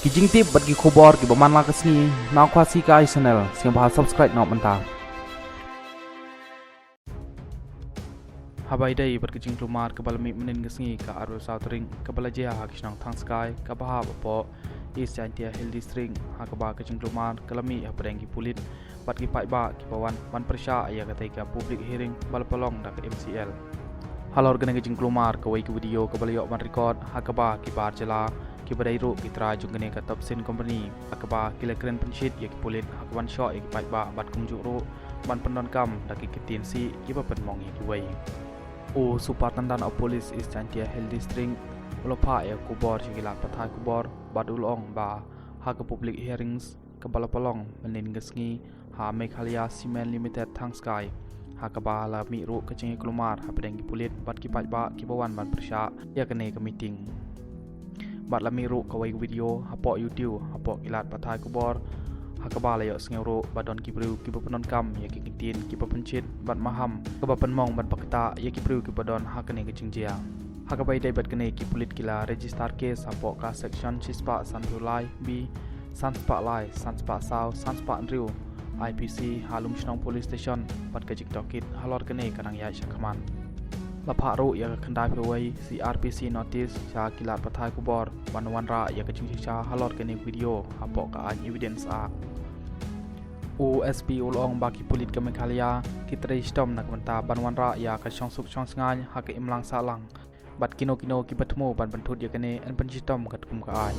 Kijing tip bat gi khobor gi baman la kasni na khwasi kai channel siang bha subscribe nok manta habai dai bat kijing klumar kabal mi menin gasni ka aru sautring kabala je ha kisnang thang sky ka ba po East Chantia Healthy String ha ka ba kijing klumar kalami ha preng gi pulit bat gi pai ba ki bawan man persya ya ka ka public hearing bal palong dak MCL halor gana kijing klumar ka wai ki video kabal yo man record ha ka ba ki bar jela ki badai ro ki tra jungane ka top sin company akaba kilekren penshit ya ki pulit hakwan sho ya ki pai ba bat kumju ro ban pendon kam dak ki tin si ki ba pen mong ya ki wai o supatandan of police is Chantia Healthy String ulopha ya kubor sigila pathai kubor badulong ba ha ka public hearings ka balapalong menin gasngi ha Meghalaya Cement Limited thang sky ha ka ba la mi ro ka chingi klumar ha pedeng ki pulit bat ki pai ba ki bawan ban persya ya kane ka meeting bat lami ro ka wai video hapo YouTube hapo ilat pathai kubor hakaba la yo sngero badon ki bru ki bapanon kam ya ki kitin ki bapanchit bat maham ka bapan mong bat pakta ya ki bru ki badon hakane ki jingjia hakabai dai bat kane ki pulit kila register case hapo ka section chispa santhulai b sanspa lai sanspa saw sanspa riu IPC halum shnong police station bat ka jiktokit halor kane kanang ya shakman lapha ro ya khandai phawai CRPC notice cha kilat pathai kubor wanwan ra ya ka chingcha halor kene video hapo ka evidence a OSP ulong baki pulit ka Meghalaya ki trei stom nak menta banwan ra ya ka chong suk chong sngai ha ka imlang salang bat kino ki bathmo ban banthut ya kene an pan stom kat kum ka ai